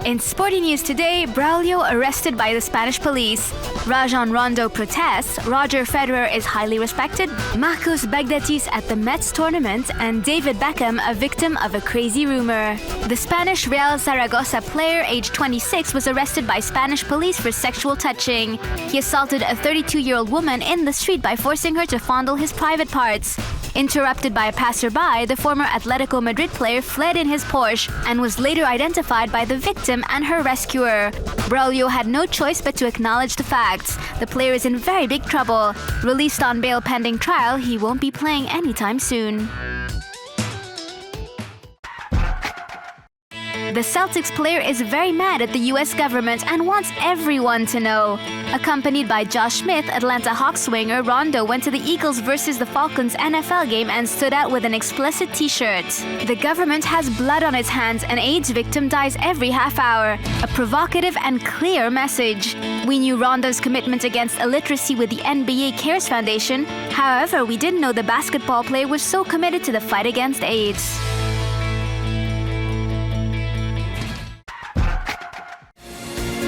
In Sporty news today, Braulio arrested by the Spanish police. Rajon Rondo protests, Roger Federer is highly respected, Marcos Baghdatis at the Mets tournament, and David Beckham a victim of a crazy rumor. The Spanish Real Zaragoza player, aged 26, was arrested by Spanish police for sexual touching. He assaulted a 32-year-old woman in the street by forcing her to fondle his private parts. Interrupted by a passerby, the former Atletico Madrid player fled in his Porsche and was later identified by the victim and her rescuer. Braulio had no choice but to acknowledge the facts. The player is in very big trouble. Released on bail pending trial, he won't be playing anytime soon. The Celtics player is very mad at the US government and wants everyone to know. Accompanied by Josh Smith, Atlanta Hawks swinger Rondo went to the Eagles vs. the Falcons NFL game and stood out with an explicit t-shirt. The government has blood on its hands. An AIDS victim dies every half hour. A provocative and clear message. We knew Rondo's commitment against illiteracy with the NBA Cares Foundation. However, we didn't know the basketball player was so committed to the fight against AIDS.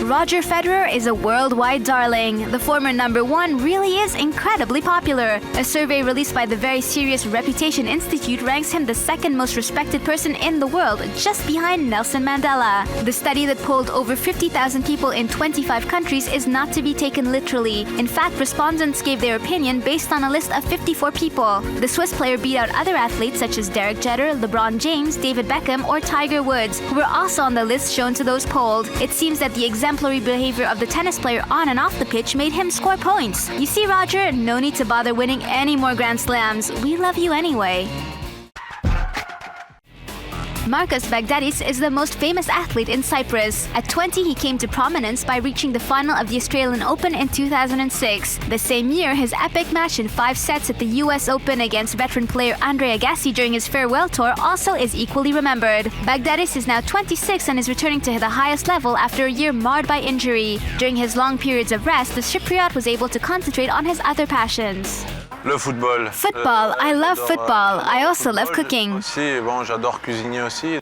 Roger Federer is a worldwide darling. The former #1 really is incredibly popular. A survey released by the very serious Reputation Institute ranks him the second most respected person in the world, just behind Nelson Mandela. The study that polled over 50,000 people in 25 countries is not to be taken literally. In fact, respondents gave their opinion based on a list of 54 people. The Swiss player beat out other athletes such as Derek Jeter, LeBron James, David Beckham, or Tiger Woods, who were also on the list shown to those polled. It seems that the exemplary behavior of the tennis player on and off the pitch made him score points. You see, Roger, no need to bother winning any more Grand Slams. We love you anyway. Marcos Baghdatis is the most famous athlete in Cyprus. At 20, he came to prominence by reaching the final of the Australian Open in 2006. The same year, his epic match in 5 sets at the US Open against veteran player Andre Agassi during his farewell tour also is equally remembered. Baghdatis is now 26 and is returning to the highest level after a year marred by injury. During his long periods of rest, the Cypriot was able to concentrate on his other passions. Le football. Football. I love football. I also love cooking. J'adore cuisiner aussi.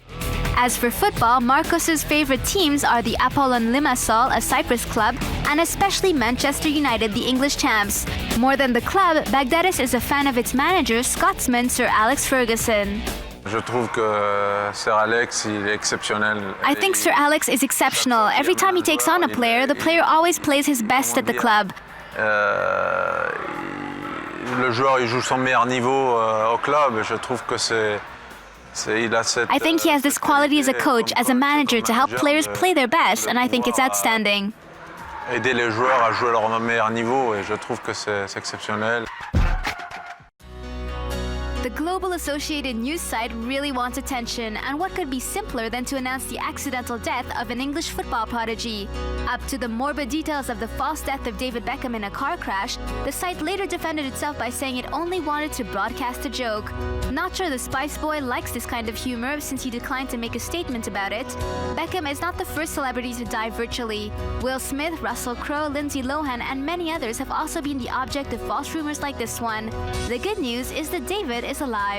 As for football, Marcos's favorite teams are the Apollon Limassol, a Cyprus club, and especially Manchester United, the English champs. More than the club, Baghdatis is a fan of its manager, Scotsman Sir Alex Ferguson. Je trouve que Sir Alex, il est exceptionnel. I think Sir Alex is exceptional. Every time he takes on a player, the player always plays his best at the club. Le joueur, il joue son meilleur niveau au club. Je trouve que I think he has this quality as a coach, as a manager, to help players play their best, and I think it's outstanding. Aider les joueurs à jouer à leur meilleur niveau, et je trouve que c'est exceptionnel. The Global Associated News site really wants attention, and what could be simpler than to announce the accidental death of an English football prodigy? Up to the morbid details of the false death of David Beckham in a car crash, the site later defended itself by saying it only wanted to broadcast a joke. Not sure the Spice Boy likes this kind of humor since he declined to make a statement about it. Beckham is not the first celebrity to die virtually. Will Smith, Russell Crowe, Lindsay Lohan, and many others have also been the object of false rumors like this one. The good news is that David is alive.